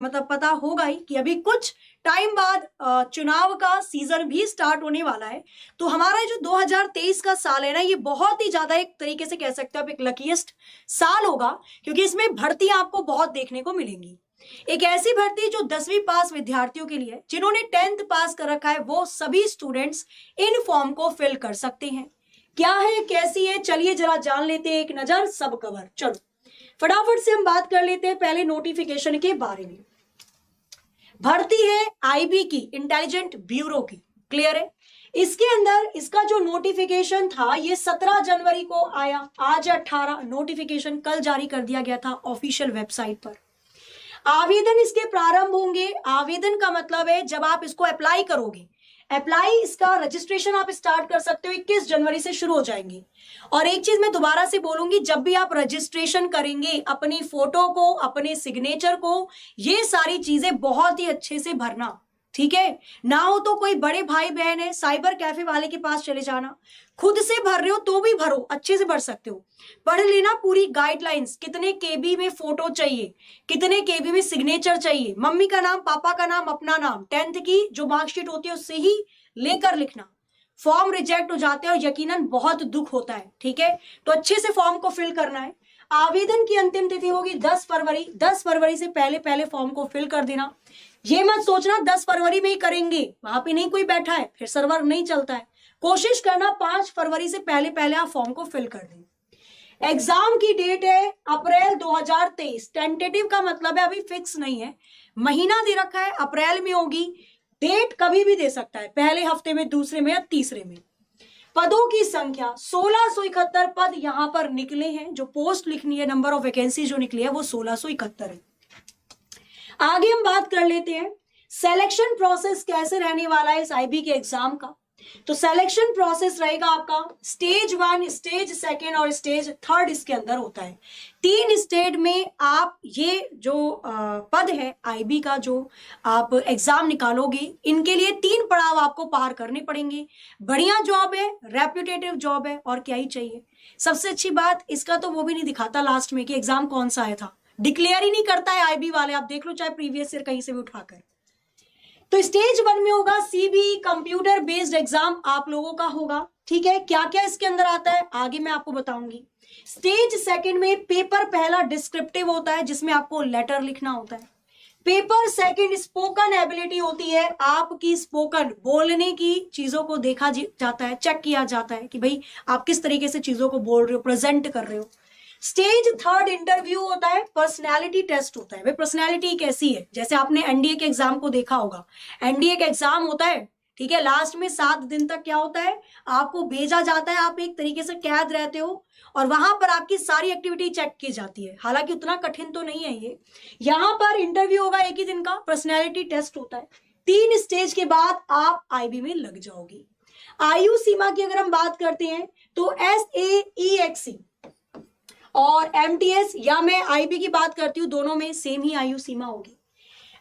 मतलब पता होगा ही कि अभी कुछ टाइम बाद चुनाव का सीजन भी स्टार्ट होने वाला है। तो हमारा जो 2023 का साल है ना, ये बहुत ही ज्यादा एक तरीके से कह सकते हो आप एक लकीएस्ट साल होगा, क्योंकि इसमें भर्तियां आपको बहुत देखने को मिलेंगी। एक ऐसी भर्ती जो 10वीं पास विद्यार्थियों के लिए, जिन्होंने 10th पास कर रखा है, वो सभी स्टूडेंट्स इन फॉर्म को फिल कर सकते हैं। क्या है, कैसी है, चलिए जरा जान लेते हैं, एक नजर सब कवर। चलो फटाफट से हम बात कर लेते हैं पहले नोटिफिकेशन के बारे में। भर्ती है आईबी की, इंटेलिजेंट ब्यूरो की, क्लियर है। इसके अंदर इसका जो नोटिफिकेशन था ये 17 जनवरी को आया, आज 18, नोटिफिकेशन कल जारी कर दिया गया था ऑफिशियल वेबसाइट पर। आवेदन इसके प्रारंभ होंगे, आवेदन का मतलब है जब आप इसको अप्लाई करोगे, अप्लाई इसका रजिस्ट्रेशन आप स्टार्ट कर सकते हो, 21 जनवरी से शुरू हो जाएंगे। और एक चीज मैं दोबारा से बोलूंगी, जब भी आप रजिस्ट्रेशन करेंगे अपनी फोटो को, अपने सिग्नेचर को, ये सारी चीजें बहुत ही अच्छे से भरना, ठीक है। ना हो तो कोई बड़े भाई बहन है साइबर कैफे वाले के पास चले जाना, खुद से भर रहे हो तो भी भरो, अच्छे से भर सकते हो। पढ़ लेना पूरी गाइडलाइंस, कितने केबी में फोटो चाहिए, कितने केबी में सिग्नेचर चाहिए, मम्मी का नाम, पापा का नाम, अपना नाम, 10th की जो मार्कशीट होती है उससे ही लेकर लिखना। फॉर्म रिजेक्ट हो जाते हैं और यकीनन बहुत दुख होता है, ठीक है। तो अच्छे से फॉर्म को फिल करना है। आवेदन की अंतिम तिथि होगी 10 फरवरी, 10 फरवरी से पहले पहले फॉर्म को फिल कर देना। ये मत सोचना 10 फरवरी में ही करेंगे, वहां पे नहीं कोई बैठा है, फिर सर्वर नहीं चलता है। कोशिश करना 5 फरवरी से पहले पहले आप फॉर्म को फिल कर दें। एग्जाम की डेट है अप्रैल 2023, टेंटेटिव का मतलब है अभी फिक्स नहीं है, महीना दे रखा है, अप्रैल में होगी। डेट कभी भी दे सकता है, पहले हफ्ते में, दूसरे में या तीसरे में। पदों की संख्या 1671 पद यहां पर निकले हैं, जो पोस्ट लिखनी है, नंबर ऑफ वैकेंसी जो निकली है वो 1671 है। आगे हम बात कर लेते हैं सिलेक्शन प्रोसेस कैसे रहने वाला है इस आईबी के एग्जाम का। तो सिलेक्शन प्रोसेस रहेगा आपका स्टेज 1, स्टेज 2 और स्टेज 3 इसके अंदर होता है। 3 स्टेज में आप ये जो पद है आईबी का, जो आप एग्जाम निकालोगे, इनके लिए 3 पड़ाव आपको पार करने पड़ेंगे। बढ़िया जॉब है, रेप्यूटेटिव जॉब है, और क्या ही चाहिए। सबसे अच्छी बात इसका तो वो भी नहीं दिखाता लास्ट में कि एग्जाम कौन सा आया था, डिक्लेयर ही नहीं करता है आईबी वाले, आप देख लो चाहे प्रीवियस ईयर कहीं से भी उठाकर। तो स्टेज 1 में होगा सीबी, कंप्यूटर बेस्ड एग्जाम आप लोगों का होगा, ठीक है। क्या क्या इसके अंदर आता है आगे मैं आपको बताऊंगी। स्टेज 2 में पेपर पहला डिस्क्रिप्टिव होता है, जिसमें आपको लेटर लिखना होता है। पेपर 2 स्पोकन एबिलिटी होती है, आपकी स्पोकन बोलने की चीजों को देखा जाता है, चेक किया जाता है कि भाई आप किस तरीके से चीजों को बोल रहे हो, प्रेजेंट कर रहे हो। स्टेज 3 इंटरव्यू होता है, पर्सनैलिटी टेस्ट होता है, भाई पर्सनैलिटी कैसी है। जैसे आपने एनडीए के एग्जाम को देखा होगा, एनडीए का एग्जाम होता है, ठीक है, लास्ट में 7 दिन तक क्या होता है, आपको भेजा जाता है, आप एक तरीके से कैद रहते हो और वहां पर आपकी सारी एक्टिविटी चेक की जाती है। हालांकि उतना कठिन तो नहीं है ये। यहाँ पर इंटरव्यू होगा 1 ही दिन का, पर्सनैलिटी टेस्ट होता है। 3 स्टेज के बाद आप आईबी में लग जाओगे। आयु सीमा की अगर हम बात करते हैं तो SAEXC और MTS, या मैं आईबी की बात करती हूँ, दोनों में सेम ही आयु सीमा होगी।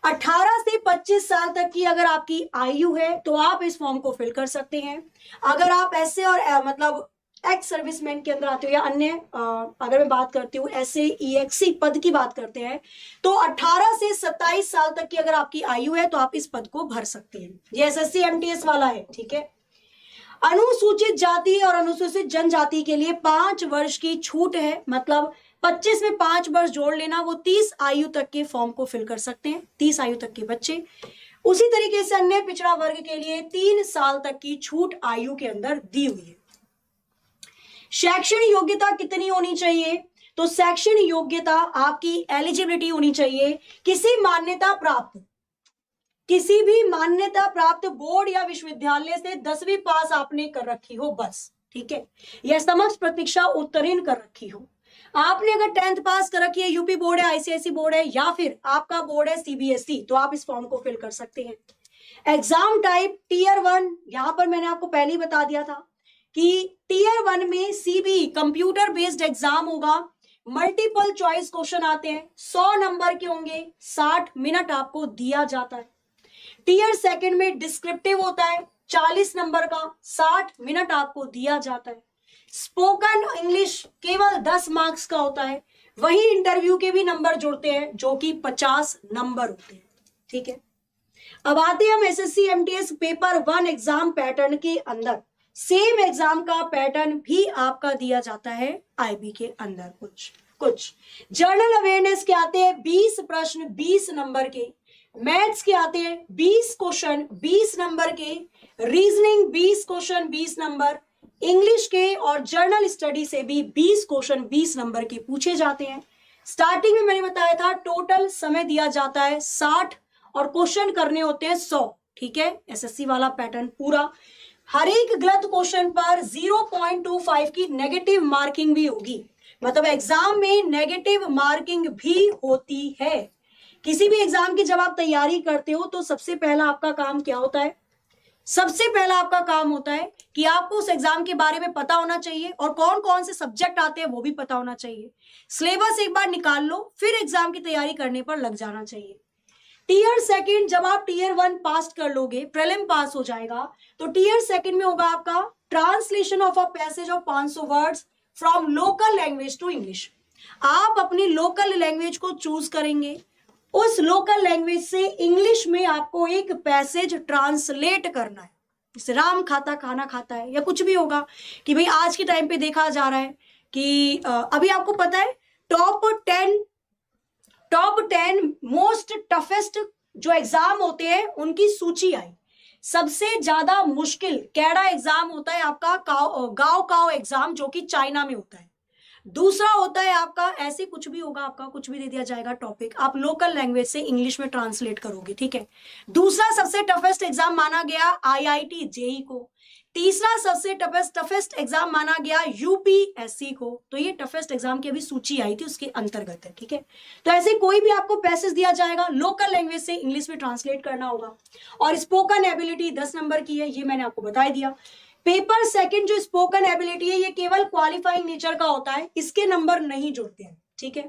18 से 25 साल तक की अगर आपकी आयु है तो आप इस फॉर्म को फिल कर सकते हैं। अगर आप ऐसे और मतलब एक्स सर्विसमैन के अंदर आते हो या अन्य अगर मैं बात करती हूँ SAEXC पद की बात करते हैं, तो 18 से 27 साल तक की अगर आपकी आयु है तो आप इस पद को भर सकते हैं। ये SSC MTS वाला है, ठीक है। अनुसूचित जाति और अनुसूचित जनजाति के लिए 5 वर्ष की छूट है, मतलब 25 में 5 वर्ष जोड़ लेना, वो 30 आयु तक के फॉर्म को फिल कर सकते हैं, 30 आयु तक के बच्चे। उसी तरीके से अन्य पिछड़ा वर्ग के लिए 3 साल तक की छूट आयु के अंदर दी हुई है। शैक्षणिक योग्यता कितनी होनी चाहिए, तो शैक्षणिक योग्यता आपकी एलिजिबिलिटी होनी चाहिए किसी भी मान्यता प्राप्त बोर्ड या विश्वविद्यालय से 10वीं पास आपने कर रखी हो बस, ठीक है, या समक्ष प्रतीक्षा उत्तीर्ण कर रखी हो। आपने अगर 10th पास कर रखी है, यूपी बोर्ड है, ICIC बोर्ड है, या फिर आपका बोर्ड है CBSE, तो आप इस फॉर्म को फिल कर सकते हैं। एग्जाम टाइप Tier 1, यहां पर मैंने आपको पहले ही बता दिया था कि Tier 1 में CBE कंप्यूटर बेस्ड एग्जाम होगा, मल्टीपल चॉइस क्वेश्चन आते हैं, 100 नंबर के होंगे, 60 मिनट आपको दिया जाता है। Tier 2 में डिस्क्रिप्टिव होता है, 40 नंबर का, 60 मिनट आपको दिया जाता है। स्पोकन इंग्लिश केवल 10 मार्क्स का होता है, वही इंटरव्यू के भी नंबर जुड़ते हैं जो कि 50 नंबर होते हैं, ठीक है। अब आते हैं हम SSC MTS paper 1 exam pattern के अंदर। सेम एग्जाम का पैटर्न भी आपका दिया जाता है आईबी के अंदर। कुछ जर्नल अवेयरनेस के आते हैं 20 प्रश्न 20 नंबर के, मैथ्स के आते हैं 20 क्वेश्चन 20 नंबर के, रीजनिंग 20 क्वेश्चन 20 नंबर, इंग्लिश के और जर्नल स्टडी से भी 20 क्वेश्चन 20 नंबर के पूछे जाते हैं। स्टार्टिंग में मैंने बताया था टोटल समय दिया जाता है 60 और क्वेश्चन करने होते हैं 100, ठीक है। एसएससी वाला पैटर्न पूरा, हर एक गलत क्वेश्चन पर 0.25 की नेगेटिव मार्किंग भी होगी, मतलब एग्जाम में नेगेटिव मार्किंग भी होती है। किसी भी एग्जाम की जब आप तैयारी करते हो तो सबसे पहला आपका काम क्या होता है? सबसे पहला आपका काम होता है कि आपको उस एग्जाम के बारे में पता होना चाहिए और कौन कौन से सब्जेक्ट आते हैं वो भी पता होना चाहिए। सिलेबस एक बार निकाल लो, फिर एग्जाम की तैयारी करने पर लग जाना चाहिए। टीयर सेकंड, जब आप टीयर 1 पास कर लोगे, प्रीलिम पास हो जाएगा, तो टीयर सेकंड में होगा आपका translation of a passage of 500 words from local language to English. आप अपनी लोकल लैंग्वेज को चूज करेंगे, उस लोकल लैंग्वेज से इंग्लिश में आपको एक पैसेज ट्रांसलेट करना है। जैसे राम खाता खाना खाता है, या कुछ भी होगा कि भाई आज के टाइम पे देखा जा रहा है कि अभी आपको पता है टॉप 10 मोस्ट टफेस्ट जो एग्जाम होते हैं उनकी सूची आई। सबसे ज्यादा मुश्किल कैडा एग्जाम होता है आपका गांव एग्जाम, जो कि चाइना में होता है। दूसरा होता है आपका, ऐसे कुछ भी होगा, आपका कुछ भी दे दिया जाएगा टॉपिक, आप लोकल लैंग्वेज से इंग्लिश में ट्रांसलेट करोगे, ठीक है। दूसरा सबसे टफेस्ट एग्जाम माना गया आईआईटी जेई को। तीसरा सबसे टफेस्ट एग्जाम माना गया यूपीएससी को। तो ये टफेस्ट एग्जाम की अभी सूची आई थी, उसके अंतर्गत है, ठीक है। तो ऐसे कोई भी आपको पैसेज दिया जाएगा, लोकल लैंग्वेज से इंग्लिश में ट्रांसलेट करना होगा। और स्पोकन एबिलिटी 10 नंबर की है, ये मैंने आपको बता दिया। पेपर सेकंड जो स्पोकन एबिलिटी है, ये केवल क्वालिफाइंग नेचर का होता है, इसके नंबर नहीं जुड़ते हैं, ठीक है।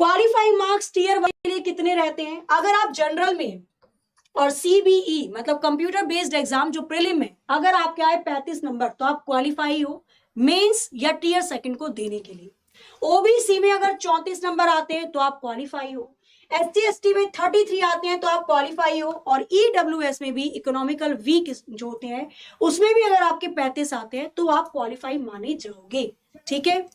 क्वालिफाइंग मार्क्स टीयर 1 के लिए कितने रहते हैं? अगर आप जनरल में और सीबीई मतलब कंप्यूटर बेस्ड एग्जाम जो प्रीलिम में अगर आपके आए 35 नंबर, तो आप क्वालिफाई हो मेंस या टीयर सेकंड को देने के लिए। ओबीसी में अगर 34 नंबर आते हैं तो आप क्वालिफाई हो, एसटी एसटी में 33 आते हैं तो आप क्वालिफाई हो, और ईडब्ल्यूएस में भी इकोनॉमिकल वीक जो होते हैं उसमें भी अगर आपके 35 आते हैं तो आप क्वालिफाई माने जाओगे, ठीक है।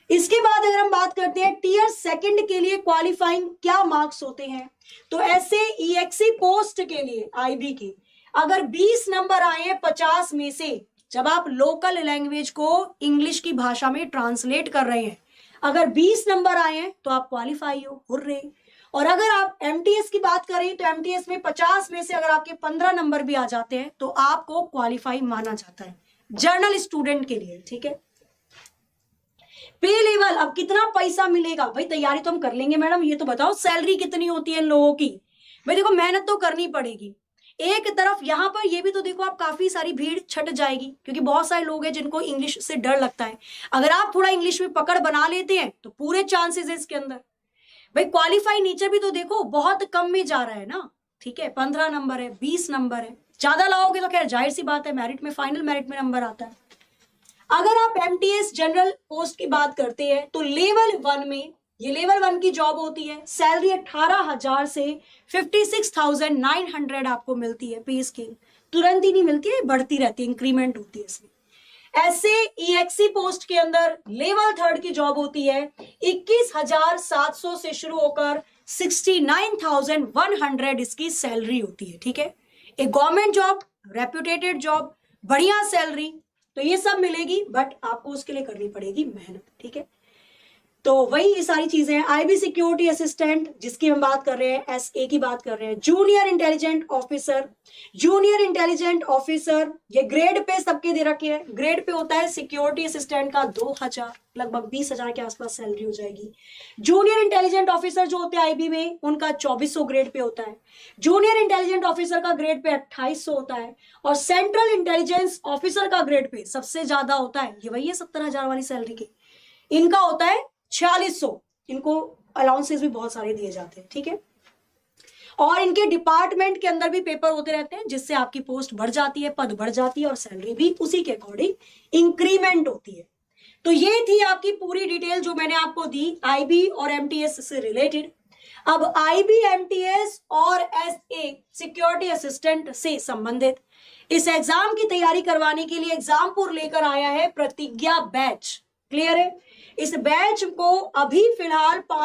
इसके बाद अगर हम बात करते हैं टीयर सेकंड के लिए क्वालिफाइंग क्या मार्क्स होते हैं, तो ऐसे ईएक्सी पोस्ट के लिए आईबी की अगर 20 नंबर आए हैं 50 में से, जब आप लोकल लैंग्वेज को इंग्लिश की भाषा में ट्रांसलेट कर रहे हैं, अगर 20 नंबर आए हैं तो आप क्वालिफाई हो, हुर्रे। और अगर आप एमटीएस की बात करें तो एमटीएस में 50 में से अगर आपके 15 नंबर भी आ जाते हैं तो आपको क्वालिफाई माना जाता है जर्नल स्टूडेंट के लिए, ठीक है। पे लेवल, अब कितना पैसा मिलेगा? भाई तैयारी तो हम कर लेंगे मैडम, ये तो बताओ सैलरी कितनी होती है इन लोगों की? भाई देखो मेहनत तो करनी पड़ेगी। एक तरफ यहाँ पर ये भी तो देखो, आप काफी सारी भीड़ छट जाएगी क्योंकि बहुत सारे लोग हैं जिनको इंग्लिश से डर लगता है। अगर आप थोड़ा इंग्लिश में पकड़ बना लेते हैं तो पूरे चांसेस है इसके अंदर। भाई क्वालिफाई नेचर भी तो देखो बहुत कम में जा रहा है ना, ठीक है। 15 नंबर है, 20 नंबर है, ज्यादा लाओगे तो खैर जाहिर सी बात है मेरिट में, फाइनल मेरिट में नंबर आता है। अगर आप एमटीएस जनरल पोस्ट की बात करते हैं तो लेवल 1 में, ये लेवल 1 की जॉब होती है, सैलरी 18,000 से 56,900 आपको मिलती है। पे स्केल तुरंत ही नहीं मिलती है, बढ़ती रहती है, इंक्रीमेंट होती है इसमें। ऐसे ईएक्सी पोस्ट के अंदर लेवल 3 की जॉब होती है, 21,700 से शुरू होकर 69,100 इसकी सैलरी होती है, ठीक है। एक गवर्नमेंट जॉब, रेप्यूटेटेड जॉब, बढ़िया सैलरी, तो ये सब मिलेगी, बट आपको उसके लिए करनी पड़ेगी मेहनत, ठीक है। तो वही ये सारी चीजें हैं। आईबी सिक्योरिटी असिस्टेंट जिसकी हम बात कर रहे हैं, एसए की बात कर रहे हैं, जूनियर इंटेलिजेंट ऑफिसर, ये ग्रेड पे सबके दे रखे हैं। ग्रेड पे होता है सिक्योरिटी असिस्टेंट का 2,000, लगभग 20,000 के आसपास सैलरी हो जाएगी। जूनियर इंटेलिजेंट ऑफिसर जो होते हैं आईबी में, उनका 2400 ग्रेड पे होता है। जूनियर इंटेलिजेंट ऑफिसर का ग्रेड पे 2800 होता है, और सेंट्रल इंटेलिजेंस ऑफिसर का ग्रेड पे सबसे ज्यादा होता है, ये वही है 70,000 वाली सैलरी के, इनका होता है 4600। इनको अलाउंसेस भी बहुत सारे दिए जाते हैं, ठीक है। और इनके डिपार्टमेंट के अंदर भी पेपर होते रहते हैं जिससे आपकी पोस्ट बढ़ जाती है, पद बढ़ जाती है, और सैलरी भी उसी के अकॉर्डिंग इंक्रीमेंट होती है। तो ये थी आपकी पूरी डिटेल जो मैंने आपको दी आईबी और एमटीएस से रिलेटेड। अब आईबी, एमटीएस और एसए सिक्योरिटी असिस्टेंट से संबंधित इस एग्जाम की तैयारी करवाने के लिए एग्जामपुर लेकर आया है प्रतिज्ञा बैच। क्लियर है? इस बैच को अभी फिलहाल 5